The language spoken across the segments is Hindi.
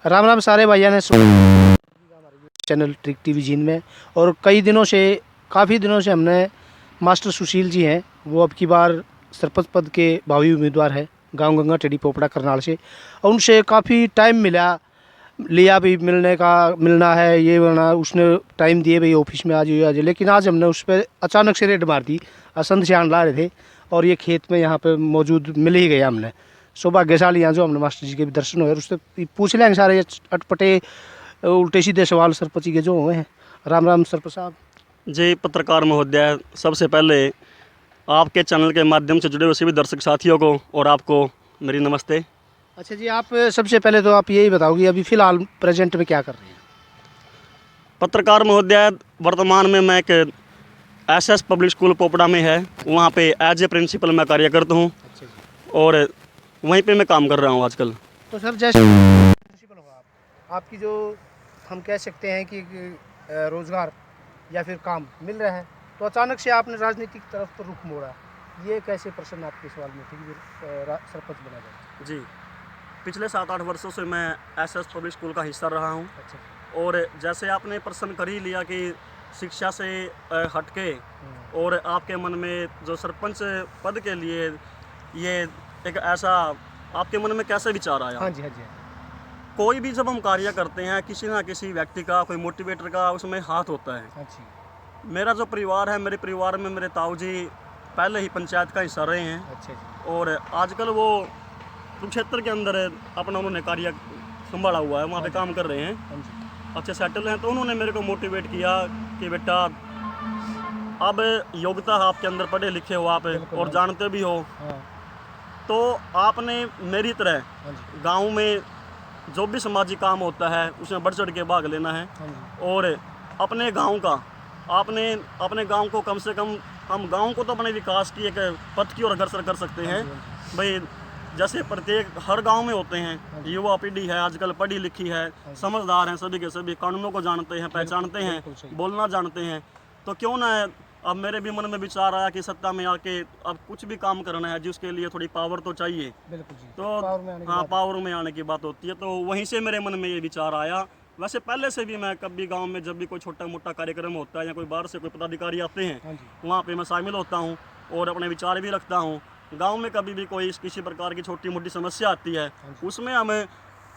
राम राम सारे भाइयों ने चैनल ट्रिक टीवी जीन में। और कई दिनों से काफ़ी दिनों से हमने मास्टर सुशील जी हैं, वो अब की बार सरपंच पद के भावी उम्मीदवार है गांव गंगा टेढ़ी पोपड़ा करनाल से। और उनसे काफ़ी टाइम लिया भी मिलना है, ये बना उसने टाइम दिए भाई ऑफिस में आज लेकिन आज हमने उस पर अचानक से रेड मार दी। असंध से ला रहे थे और ये खेत में यहाँ पे मौजूद मिल ही गया हमने। सौभाग्यशाली यहाँ जो हमने मास्टर जी के भी दर्शन हुए, उससे पूछ लेंगे सारे अटपटे उल्टे सीधे सवाल सरपंच जी के जो हुए हैं। राम राम सरपंच साहब जी। पत्रकार महोदय, सबसे पहले आपके चैनल के माध्यम से जुड़े हुए सभी दर्शक साथियों को और आपको मेरी नमस्ते। अच्छा जी, आप सबसे पहले तो आप यही बताओ कि अभी फ़िलहाल प्रेजेंट में क्या कर रहे हैं? पत्रकार महोदय, वर्तमान में मैं एक एसएस पब्लिक स्कूल पोपड़ा में है, वहाँ पे एज ए प्रिंसिपल मैं कार्य करता हूँ। अच्छा जी, और वहीं पे मैं काम कर रहा हूँ आजकल। तो सर जैसे प्रिंसिपल होगा आपकी जो हम कह सकते हैं कि रोज़गार या फिर काम मिल रहा है, तो अचानक से आपने राजनीतिक तरफ पर रुख मोड़ा, ये कैसे प्रश्न आपके सवाल में थे कि सरपंच बना जाए? जी, पिछले 7-8 वर्षों से मैं एसएस पब्लिक स्कूल का हिस्सा रहा हूँ। अच्छा और जैसे आपने प्रश्न कर ही लिया कि शिक्षा से हटके और आपके मन में जो सरपंच पद के लिए ये एक ऐसा आपके मन में कैसे विचार आया? हाँ जी, हाँ जी, कोई भी जब हम कार्य करते हैं, किसी ना किसी व्यक्ति का, कोई मोटिवेटर का उसमें हाथ होता है। हाँ जी, मेरा जो परिवार है, मेरे परिवार में मेरे ताऊ जी पहले ही पंचायत का हिस्सा रहे हैं। अच्छा जी, और आजकल वो कुरुक्षेत्र के अंदर अपना उन्होंने कार्य संभाला हुआ है, वहाँ पे काम कर रहे हैं, हाँ जी, अच्छे सेटल हैं। तो उन्होंने मेरे को मोटिवेट किया कि बेटा, अब योग्यता है आपके अंदर, पढ़े लिखे हो आप बिल्कुल, और हाँ जानते भी हो, हाँ, तो आपने मेरी तरह हाँ जी, गांव में जो भी सामाजिक काम होता है उसमें बढ़ चढ़ के भाग लेना है। हाँ जी, और अपने गांव का, आपने अपने गांव को कम से कम, हम गांव को तो अपने विकास की एक पथ की ओर अग्रसर कर सकते हैं। हाँ जी, हाँ जी, भाई, जैसे प्रत्येक हर गांव में होते हैं, हाँ जी, युवा पीढ़ी है आजकल पढ़ी लिखी है, हाँ जी, समझदार हैं, सभी के सभी कानूनों को जानते हैं, पहचानते हैं, बिल्कुल सही, बोलना जानते हैं। तो क्यों ना अब मेरे भी मन में विचार आया कि सत्ता में आके अब कुछ भी काम करना है जिसके लिए थोड़ी पावर तो चाहिए। बिल्कुल जी, तो पावर में आने की हाँ, बात। पावर में आने की बात होती है, तो वहीं से मेरे मन में ये विचार आया। वैसे पहले से भी मैं कभी गांव में जब भी कोई छोटा मोटा कार्यक्रम होता है या कोई बाहर से कोई पदाधिकारी आते हैं, हाँ जी, वहाँ पे मैं शामिल होता हूँ और अपने विचार भी रखता हूँ। गांव में कभी भी कोई किसी प्रकार की छोटी मोटी समस्या आती है, हाँ जी, उसमें हमें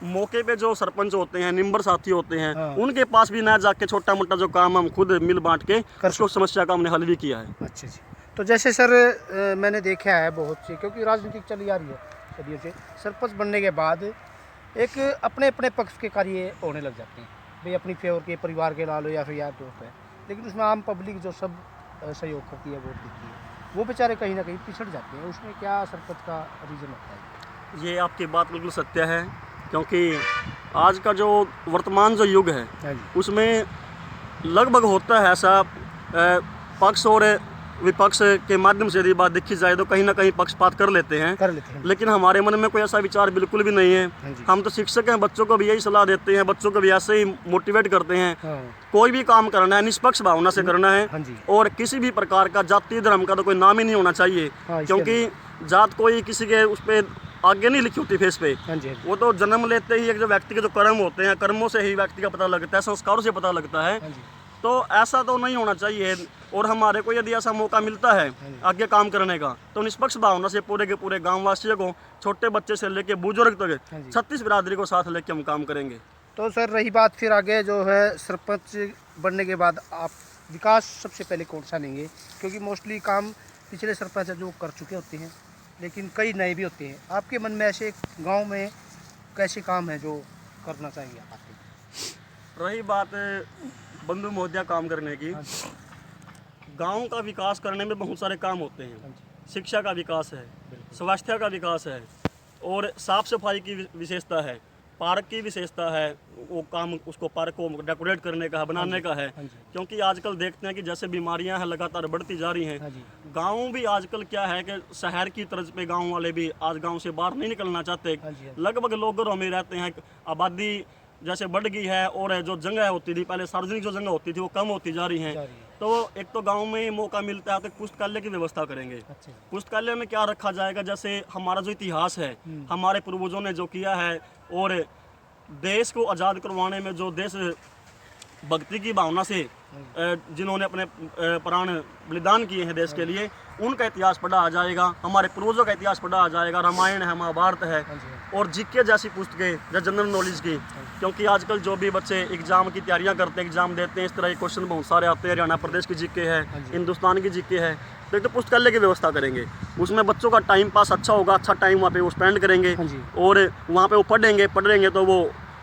मौके पे जो सरपंच होते हैं, निम्बर साथी होते हैं, हाँ, उनके पास भी ना जाके छोटा मोटा जो काम हम खुद मिल बांट के कर उसको समस्या का हमने हल भी किया है। अच्छा जी। तो जैसे सर मैंने देखा है बहुत से, क्योंकि राजनीति चली आ रही है सदियों से, सरपंच बनने के बाद एक अपने अपने पक्ष के कार्य होने लग जाते हैं भाई, अपनी फेवर के परिवार के ला लो या फिर यार दोस्त है, लेकिन उसमें आम पब्लिक जो सब सहयोग करती है, वोट देती है, वो बेचारे कहीं ना कहीं पिछड़ जाते हैं। उसमें क्या सरपंच का रीज़न होता है? ये आपकी बात बिल्कुल सत्य है, क्योंकि आज का जो वर्तमान जो युग है हाँ जी, उसमें लगभग होता है ऐसा, पक्ष और विपक्ष के माध्यम से यदि बात देखी जाए तो कहीं ना कहीं पक्षपात कर लेते हैं। कर लेते हैं। लेकिन हमारे मन में कोई ऐसा विचार बिल्कुल भी नहीं है। हाँ जी, हम तो शिक्षक हैं, बच्चों को भी यही सलाह देते हैं, बच्चों को भी ऐसे ही मोटिवेट करते हैं। हाँ, कोई भी काम करना है निष्पक्ष भावना से करना है, हाँ जी, और किसी भी प्रकार का जाति धर्म का तो कोई नाम ही नहीं होना चाहिए, हाँ, इसके क्योंकि जात कोई किसी के उस पर आगे नहीं लिखी होती फेस पे। हाँ जी, हाँ जी, वो तो जन्म लेते ही एक जो व्यक्ति के जो कर्म होते हैं, कर्मों से ही व्यक्ति का पता लगता है, संस्कारों से पता लगता है। हाँ जी, तो ऐसा तो नहीं होना चाहिए। और हमारे को यदि ऐसा मौका मिलता है आगे काम करने का, तो निष्पक्ष भावना से पूरे के पूरे गाँव वासियों को, छोटे बच्चे से लेके बुजुर्ग तक, हाँ जी। 36 बिरादरी को साथ लेके हम काम करेंगे। तो सर रही बात फिर आगे जो है सरपंच बनने के बाद आप विकास सबसे पहले कौन सा लेंगे? क्योंकि मोस्टली काम पिछले सरपंच जो कर चुके होते हैं, लेकिन कई नए भी होते हैं। आपके मन में ऐसे गांव में कैसे काम है जो करना चाहिए आपके? रही बात बंधु महोदया काम करने की, हाँ जी, गांव का विकास करने में बहुत सारे काम होते हैं। हाँ जी, शिक्षा का विकास है, बिल्कुल, स्वास्थ्य का विकास है, और साफ सफाई की विशेषता है, पार्क की विशेषता है, वो काम उसको पार्क को डेकोरेट करने का है, बनाने का है। हाँ जी, क्योंकि आजकल देखते हैं कि जैसे बीमारियां हैं लगातार बढ़ती जा रही हैं। हाँ जी, गाँव भी आजकल क्या है कि शहर की तर्ज पे गाँव वाले भी आज गाँव से बाहर नहीं निकलना चाहते। हाँ जी, हाँ जी, लगभग लोग घरों में रहते हैं, आबादी जैसे बढ़ गई है, और जो जगह होती थी पहले, सार्वजनिक जो जगह होती थी वो कम होती जा रही हैं। जा रही है। तो एक तो गांव में मौका मिलता है तो पुस्तकालय की व्यवस्था करेंगे। अच्छा जी, पुस्तकालय में क्या रखा जाएगा, जैसे हमारा जो इतिहास है, हमारे पूर्वजों ने जो किया है, और देश को आज़ाद करवाने में जो देश भक्ति की भावना से जिन्होंने अपने प्राण बलिदान किए हैं देश के लिए, उनका इतिहास पढ़ा आ जाएगा, हमारे पूर्वजों का इतिहास पढ़ा आ जाएगा, रामायण है, महाभारत है और जीके जैसी पुस्तकें जो जनरल नॉलेज की। क्योंकि आजकल जो भी बच्चे एग्ज़ाम की तैयारियां करते हैं, एग्ज़ाम देते हैं, इस तरह के क्वेश्चन बहुत सारे आते हैं। हरियाणा प्रदेश की जीके है, हिंदुस्तान की जीके है, तो एक तो पुस्तकालय की व्यवस्था करेंगे, उसमें बच्चों का टाइम पास अच्छा होगा, अच्छा टाइम वहाँ पे वो स्पेंड करेंगे और वहाँ पे वो पढ़ेंगे तो वो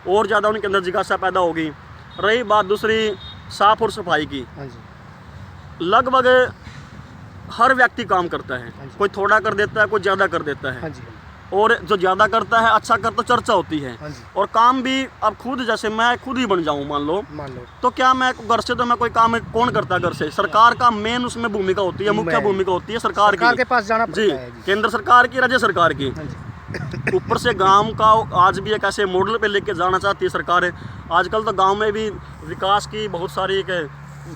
और ज़्यादा उनके अंदर जिज्ञासा पैदा होगी। रही बात दूसरी साफ और सफाई की, लगभग हर व्यक्ति काम करता है, कोई थोड़ा कर देता है, कोई ज़्यादा कर देता है, और जो ज़्यादा करता है अच्छा करता चर्चा होती है। और काम भी अब खुद, जैसे मैं खुद ही बन जाऊँ मान लो, तो क्या मैं घर से, तो मैं कोई काम कौन करता है घर से? सरकार का मेन उसमें भूमिका होती है, मुख्य भूमिका होती है सरकार के पास जाना पड़ता है जी, केंद्र सरकार की, राज्य सरकार की। ऊपर से गांव का आज भी एक ऐसे मॉडल पे लेके जाना चाहती है सरकार। आजकल तो गांव में भी विकास की बहुत सारी एक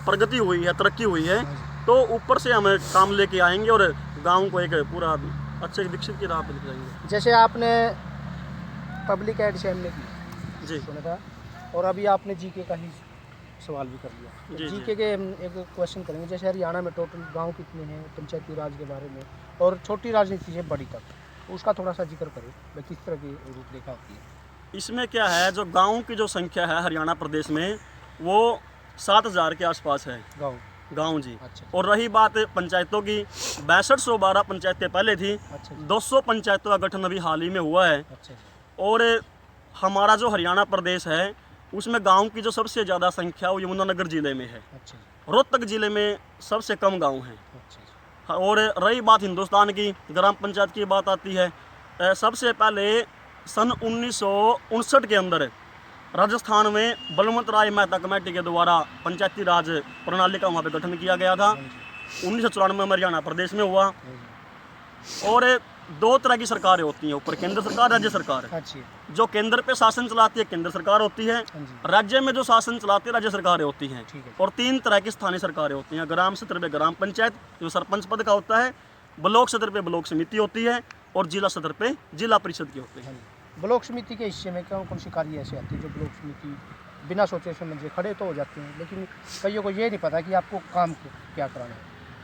प्रगति हुई है, तरक्की हुई है, तो ऊपर से हम काम लेके आएंगे और गांव को एक पूरा अच्छे विकसित की राह पे लेके जाएंगे। जैसे आपने पब्लिक एड से हमने की जी सुना था, और अभी आपने जीके का ही सवाल भी कर लिया। जी, जीके के हम एक क्वेश्चन करेंगे। जैसे हरियाणा में टोटल गांव कितने हैं, पंचायती राज के बारे में, और छोटी राजनीति से बड़ी तक, उसका थोड़ा सा जिक्र करें, भाई किस तरह की रूपरेखा होती है? इसमें क्या है, जो गांव की जो संख्या है हरियाणा प्रदेश में वो 7000 के आसपास है गांव जी। अच्छा। और रही बात पंचायतों की, 6212 पंचायतें पहले थी। अच्छा। 200 पंचायतों का गठन अभी हाल ही में हुआ है। अच्छा। और हमारा जो हरियाणा प्रदेश है उसमें गांव की जो सबसे ज़्यादा संख्या वो यमुनानगर जिले में है। अच्छा। रोहतक जिले में सबसे कम गांव हैं। अच्छा। और रही बात हिंदुस्तान की, ग्राम पंचायत की बात आती है, सबसे पहले सन 1959 के अंदर राजस्थान में बलवंत राय मेहता कमेटी के द्वारा पंचायती राज प्रणाली का वहाँ पे गठन किया गया था। 1994 में हरियाणा प्रदेश में हुआ। और दो तरह की सरकारें होती हैं, ऊपर केंद्र सरकार, राज्य सरकार। जो केंद्र पे शासन चलाती है केंद्र सरकार होती है, राज्य में जो शासन चलाती है राज्य सरकारें होती हैं। और 3 तरह की स्थानीय सरकारें होती हैं। ग्राम स्तर पे ग्राम पंचायत जो सरपंच पद का होता है, ब्लॉक स्तर पे ब्लॉक समिति होती है, और जिला स्तर पे जिला परिषद की होती है। ब्लॉक समिति के हिस्से में कौन कौन सी कार्य ऐसे आती है जो ब्लॉक समिति बिना सोचे समझे खड़े तो हो जाते हैं, लेकिन कईयों को ये नहीं पता कि आपको काम क्या कराना है।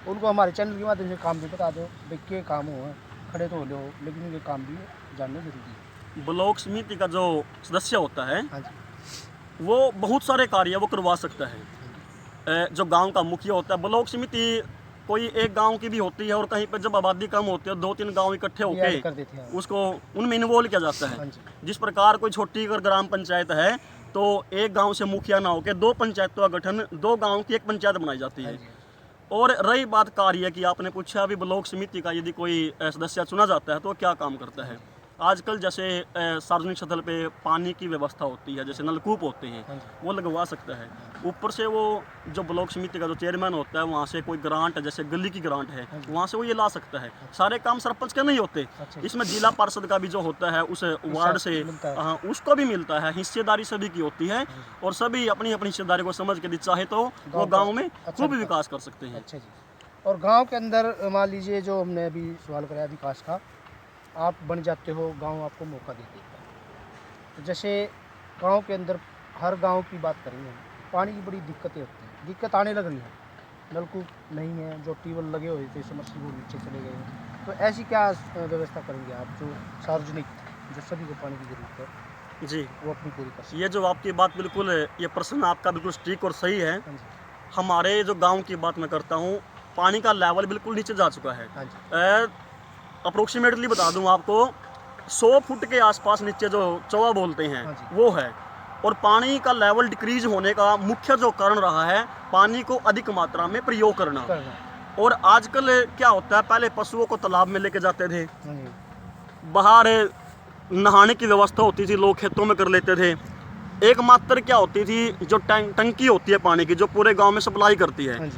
उनको हमारे चैनल के माध्यम से काम भी बता दो, भाई क्या काम हो, खड़े तो हो लो, लेकिन ये काम भी जानना जरूरी है। ब्लॉक समिति का जो सदस्य होता है वो बहुत सारे कार्य वो करवा सकता है। जो गांव का मुखिया होता है, ब्लॉक समिति कोई एक गांव की भी होती है, और कहीं पर जब आबादी कम होती है 2-3 गांव इकट्ठे होकर उसको उनमें इन्वॉल्व किया जाता है। जिस प्रकार कोई छोटी अगर ग्राम पंचायत है तो एक गांव से मुखिया ना होकर 2 पंचायतों का गठन, 2 गांव की एक पंचायत बनाई जाती है। और रही बात कार्य की, आपने पूछा अभी ब्लॉक समिति का यदि कोई सदस्य चुना जाता है तो क्या काम करता है। आजकल जैसे सार्वजनिक स्थल पे पानी की व्यवस्था होती है, जैसे नलकूप होते हैं, वो लगवा सकता है। ऊपर से वो जो ब्लॉक समिति का जो चेयरमैन होता है, वहाँ से कोई ग्रांट, जैसे गली की ग्रांट है, वहाँ से वो ये ला सकता है। सारे काम सरपंच के नहीं होते, इसमें जिला पार्षद का भी जो होता है उस वार्ड से उसको भी मिलता है। हिस्सेदारी सभी की होती है, और सभी अपनी अपनी हिस्सेदारी को समझ के चाहे तो वो गाँव में खूब विकास कर सकते हैं। अच्छा जी। और गाँव के अंदर मान लीजिए, जो हमने अभी सवाल कराया विकास का, आप बन जाते हो, गांव आपको मौका दे देता है। तो जैसे गांव के अंदर हर गांव की बात करेंगे, पानी की बड़ी दिक्कतें होती हैं, दिक्कत आने लग रही है, नलकूप नहीं है, जो ट्यूबवेल लगे हुए थे समरसीबल नीचे चले गए हैं, तो ऐसी क्या व्यवस्था करेंगे आप, जो सार्वजनिक, जो सभी को पानी की ज़रूरत है जी, वो अपनी पूरी कर सकें? ये जो आपकी बात बिल्कुल, ये प्रश्न आपका बिल्कुल ठीक और सही है। हमारे जो गाँव की बात मैं करता हूँ, पानी का लेवल बिल्कुल नीचे जा चुका है। अप्रोक्सीमेटली बता दूं आपको, 100 फुट के आसपास नीचे जो चौवा बोलते हैं वो है। और पानी का लेवल डिक्रीज होने का मुख्य जो कारण रहा है, पानी को अधिक मात्रा में प्रयोग करना। और आजकल क्या होता है, पहले पशुओं को तालाब में लेके जाते थे, बाहर नहाने की व्यवस्था होती थी, लोग खेतों में कर लेते थे। एकमात्र क्या होती थी, जो टंकी होती है पानी की, जो पूरे गाँव में सप्लाई करती है,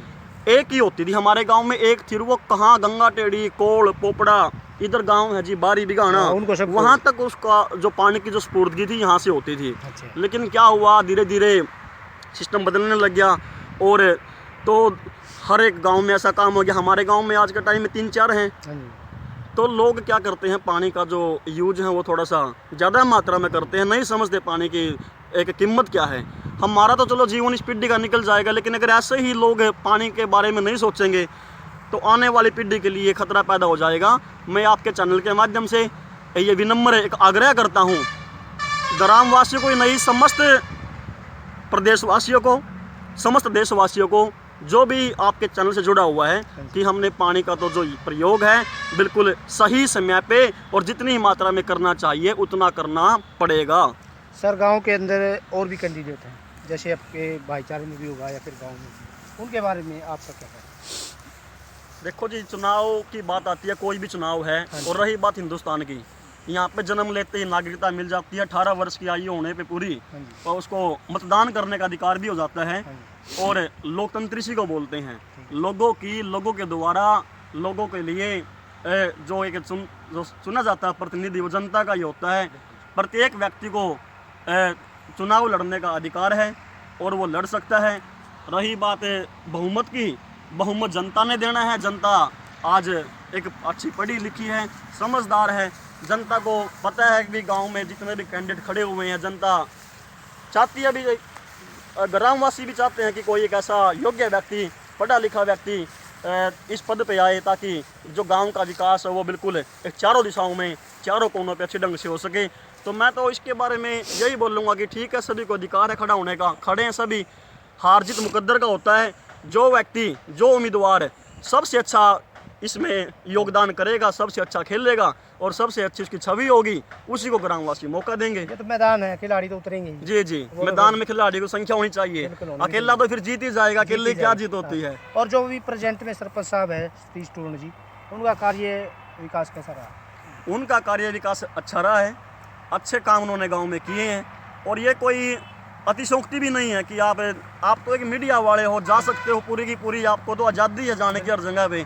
एक ही होती थी। हमारे गांव में एक थी, वो कहाँ, गंगा टेढ़ी, कोल, पोपड़ा, इधर गांव है जी बारी बिगाना, वहाँ तक उसका जो पानी की जो सपुर्दगी थी यहाँ से होती थी। लेकिन क्या हुआ, धीरे धीरे सिस्टम बदलने लग गया, और तो हर एक गांव में ऐसा काम हो गया। हमारे गांव में आज के टाइम में 3-4 हैं, तो लोग क्या करते हैं, पानी का जो यूज है वो थोड़ा सा ज़्यादा मात्रा में करते हैं, नहीं समझते पानी की एक कीमत क्या है। हमारा तो चलो जीवन इस पीढ़ी का निकल जाएगा, लेकिन अगर ऐसे ही लोग पानी के बारे में नहीं सोचेंगे तो आने वाली पीढ़ी के लिए खतरा पैदा हो जाएगा। मैं आपके चैनल के माध्यम से ये विनम्र एक आग्रह करता हूँ ग्रामवासियों को, नहीं समस्त प्रदेशवासियों को, समस्त देशवासियों को, जो भी आपके चैनल से जुड़ा हुआ है, कि हमने पानी का तो जो प्रयोग है बिल्कुल सही समय पे और जितनी मात्रा में करना चाहिए उतना करना पड़ेगा। सर गांव के अंदर और भी कैंडिडेट हैं, जैसे आपके भाईचारे में भी होगा या फिर गांव में भी, उनके बारे में आपका क्या कहना है? देखो जी, चुनाव की बात आती है, कोई भी चुनाव है, और रही बात हिंदुस्तान की, यहाँ पे जन्म लेते ही नागरिकता मिल जाती है, 18 वर्ष की आयु होने पे पूरी, और उसको मतदान करने का अधिकार भी हो जाता है। और लोकतंत्र इसी को बोलते हैं, लोगों के द्वारा लोगों के लिए जो एक जो चुना जाता है प्रतिनिधि, वो जनता का ही होता है। प्रत्येक व्यक्ति को चुनाव लड़ने का अधिकार है और वो लड़ सकता है। रही बात बहुमत की, बहुमत जनता ने देना है। जनता आज एक अच्छी पढ़ी लिखी है, समझदार है, जनता को पता है कि गांव में जितने भी कैंडिडेट खड़े हुए हैं, जनता चाहती है, भी ग्रामवासी भी चाहते हैं कि कोई एक ऐसा योग्य व्यक्ति, पढ़ा लिखा व्यक्ति इस पद पे आए, ताकि जो गांव का विकास है वो बिल्कुल एक चारों दिशाओं में, चारों कोनों पे अच्छे ढंग से हो सके। तो मैं तो इसके बारे में यही बोलूँगा कि ठीक है, सभी को अधिकार है खड़ा होने का, खड़े हैं सभी, हार जीत मुकद्दर का होता है। जो व्यक्ति, जो उम्मीदवार सबसे अच्छा इसमें योगदान करेगा, सबसे अच्छा खेलेगा और सबसे अच्छी उसकी छवि होगी, उसी को ग्रामवासी मौका देंगे। ये तो मैदान है, खिलाड़ी तो उतरेंगे ही। जी जी, मैदान में खिलाड़ी की संख्या होनी चाहिए, अकेला तो फिर जीत ही जाएगा, अकेले क्या जीत होती है। और जो भी प्रेजेंट में सरपंच साहब है सतीश टूर्ण जी, उनका कार्य विकास कैसा रहा? उनका कार्य विकास अच्छा रहा है, अच्छे काम उन्होंने गाँव में किए हैं। और ये कोई अतिशोक्ति भी नहीं है कि आप तो एक मीडिया वाले हो, जा सकते हो पूरी की पूरी, आपको तो आज़ादी है जाने की हर जगह पे,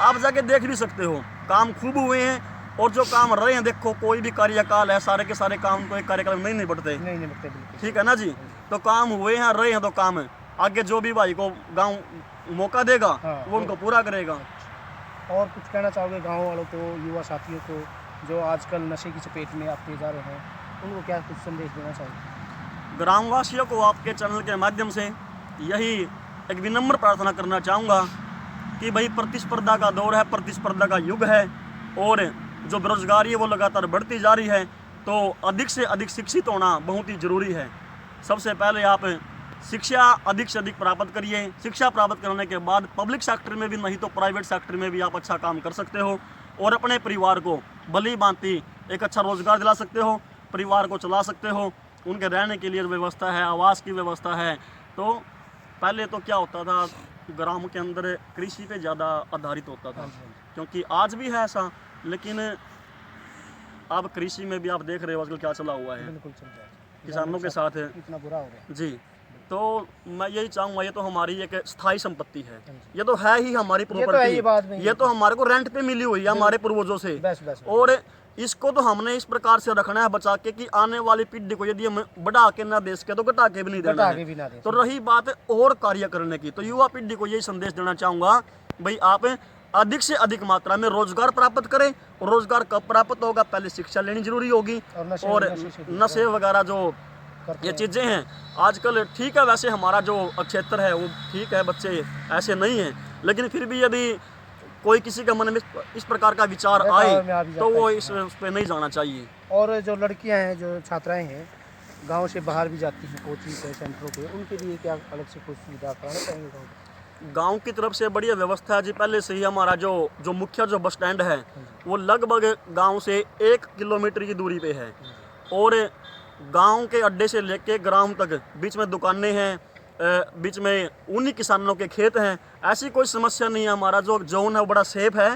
आप जाके देख भी सकते हो। काम खूब हुए हैं और जो काम रहे हैं, देखो कोई भी कार्यकाल है, सारे के सारे काम को एक कार्यकाल में नहीं निपटते, ठीक है ना जी। तो काम हुए हैं, रहे हैं, तो काम आगे जो भी भाई को गाँव मौका देगा वो उनको पूरा करेगा। और कुछ कहना चाहोगे गाँव वालों को, युवा साथियों को, जो आजकल नशे की चपेट में आते जा रहे हैं, उनको क्या कुछ संदेश देना चाहोगे? ग्रामवासियों को आपके चैनल के माध्यम से यही एक विनम्र प्रार्थना करना चाहूँगा कि भाई प्रतिस्पर्धा का दौर है, प्रतिस्पर्धा का युग है, और जो बेरोजगारी है वो लगातार बढ़ती जा रही है। तो अधिक से अधिक शिक्षित होना बहुत ही ज़रूरी है। सबसे पहले आप शिक्षा अधिक से अधिक प्राप्त करिए। शिक्षा प्राप्त करने के बाद पब्लिक सेक्टर में भी, नहीं तो प्राइवेट सेक्टर में भी आप अच्छा काम कर सकते हो और अपने परिवार को भली भांति एक अच्छा रोजगार दिला सकते हो, परिवार को चला सकते हो, उनके रहने के लिए व्यवस्था है, आवास की व्यवस्था है। तो पहले तो क्या होता था, ग्राम के अंदर कृषि पे ज़्यादा आधारित होता था, क्योंकि आज भी है ऐसा, लेकिन अब कृषि में भी आप देख रहे हो आजकल क्या चला हुआ है, बिल्कुल चल रहा है, किसानों के साथ इतना बुरा हो रहा है जी। तो मैं यही चाहूँगा, ये तो हमारी एक स्थायी संपत्ति है, ये तो है ही हमारी प्रॉपर्टी, ये तो हमारे को रेंट पे मिली हुई है हमारे पूर्वजों से। और इसको तो हमने इस प्रकार से रखना है बचा के कि आने वाली पीढ़ी को यदि हम बढ़ा के ना दे सके तो घटा के भी नहीं देना है। तो रही बात और कार्य करने की, तो युवा पीढ़ी को यही संदेश देना चाहूँगा, भाई आप अधिक से अधिक मात्रा में रोजगार प्राप्त करें। और रोजगार कब प्राप्त होगा, पहले शिक्षा लेनी जरूरी होगी, और नशे वगैरह जो ये चीज़ें हैं आजकल, ठीक है वैसे हमारा जो क्षेत्र है वो ठीक है, बच्चे ऐसे नहीं हैं, लेकिन फिर भी यदि कोई किसी के मन में इस प्रकार का विचार आए तो वो इस पे नहीं जाना चाहिए। और जो लड़कियां हैं, जो छात्राएं हैं, गांव से बाहर भी जाती हैं कोचिंग पे, सेंटरों पे, उनके लिए क्या अलग से कुछ सुविधा कराना चाहेंगे? गांव की तरफ से बढ़िया व्यवस्था है जी। पहले से ही हमारा जो मुख्य जो बस स्टैंड है वो लगभग गांव से 1 किलोमीटर की दूरी पे है, और गांव के अड्डे से लेके ग्राम तक बीच में दुकानें हैं, बीच में उन्हीं किसानों के खेत हैं। ऐसी कोई समस्या नहीं है, हमारा जो जोन है वो बड़ा सेफ है,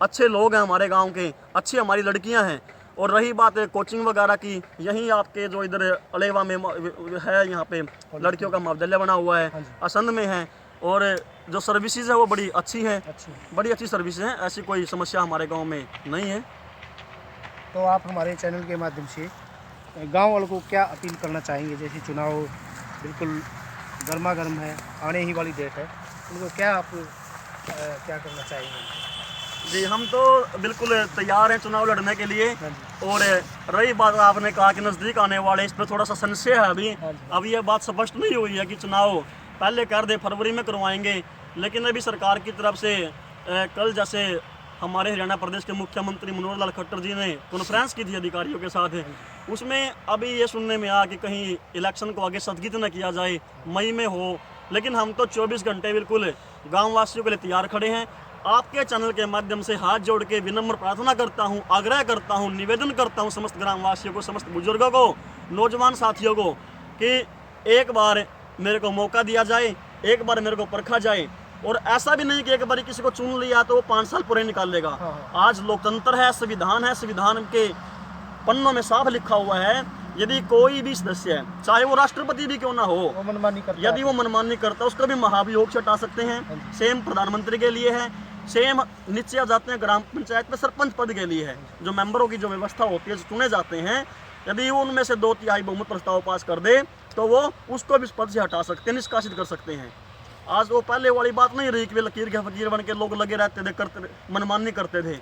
अच्छे लोग हैं हमारे गांव के, अच्छी हमारी लड़कियां हैं। और रही बात कोचिंग वगैरह की, यहीं आपके जो इधर अलेवा में है, यहाँ पे लड़कियों का महाविद्यालय बना हुआ है, असंध में है, और जो सर्विसेज है वो बड़ी अच्छी है, बड़ी अच्छी सर्विसेज हैं, ऐसी कोई समस्या हमारे गाँव में नहीं है। तो आप हमारे चैनल के माध्यम से गाँव वालों को क्या अपील करना चाहेंगे? जैसे चुनाव बिल्कुल गर्मा गर्म है, आने ही वाली डेट है, उनको क्या आप क्या करना चाहेंगे? जी, हम तो बिल्कुल तैयार हैं चुनाव लड़ने के लिए। हाँ जी। और रही बात आपने कहा कि नज़दीक आने वाले, इस पर थोड़ा सा संशय है अभी। हाँ जी। अभी ये बात स्पष्ट नहीं हुई है कि चुनाव पहले कर दे, फरवरी में करवाएंगे। लेकिन अभी सरकार की तरफ से कल जैसे हमारे हरियाणा प्रदेश के मुख्यमंत्री मनोहर लाल खट्टर जी ने कॉन्फ्रेंस की थी अधिकारियों के साथ, उसमें अभी ये सुनने में आया कि कहीं इलेक्शन को आगे स्थगित न किया जाए, मई में हो। लेकिन हम तो 24 घंटे बिल्कुल गाँव वासियों के लिए तैयार खड़े हैं। आपके चैनल के माध्यम से हाथ जोड़ के विनम्र प्रार्थना करता हूं, आग्रह करता हूं, निवेदन करता हूं समस्त ग्रामवासियों को, समस्त बुजुर्गों को, नौजवान साथियों को कि एक बार मेरे को मौका दिया जाए, एक बार मेरे को परखा जाए। और ऐसा भी नहीं कि एक बार किसी को चुन लिया तो वो 5 साल पूरे निकाल लेगा। आज लोकतंत्र है, संविधान है, संविधान के पन्नों में साफ लिखा हुआ है, यदि कोई भी सदस्य है, चाहे वो राष्ट्रपति भी क्यों ना हो, वो मनमानी करता यदि वो मनमानी करता है उसका भी महाभियोग से हटा सकते हैं। सेम प्रधानमंत्री के लिए है, सेम नीचे आ जाते हैं ग्राम पंचायत में सरपंच पद के लिए है। जो मेंबरों की जो व्यवस्था होती है, जो चुने जाते हैं, यदि वो उनमें से 2/3 बहुमत प्रस्ताव पास कर दे तो वो उसको भी इस पद से हटा सकते हैं, निष्कासित कर सकते हैं। आज वो पहले वाली बात नहीं रही कि वे लकीर के फकीर बन के लोग लगे रहते थे, करते मनमानी करते थे।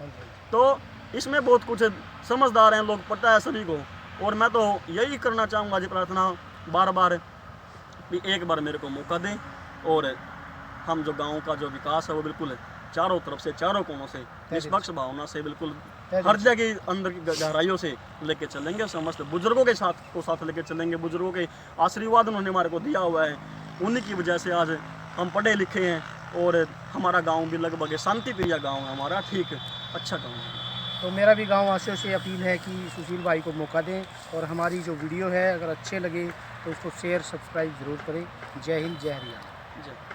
तो इसमें बहुत कुछ समझदार हैं लोग, पता है सभी को। और मैं तो यही करना चाहूँगा जी, प्रार्थना बार बार कि एक बार मेरे को मौका दें और हम जो गाँव का जो विकास है वो बिल्कुल चारों तरफ से, चारों कोनों से, निष्पक्ष भावना से, बिल्कुल हर जगह अंदर की गहराइयों से लेके चलेंगे। समस्त बुजुर्गों के साथ लेके चलेंगे। बुजुर्गों के आशीर्वाद उन्होंने हमारे को दिया हुआ है, उन्हीं की वजह से आज हम पढ़े लिखे हैं। और हमारा गांव भी लगभग शांति प्रिय गांव है हमारा, ठीक अच्छा गांव है। तो मेरा भी गांव वासियों से अपील है कि सुशील भाई को मौका दें और हमारी जो वीडियो है अगर अच्छे लगे तो उसको शेयर सब्सक्राइब ज़रूर करें। जय हिंद, जय हरियाणा। जय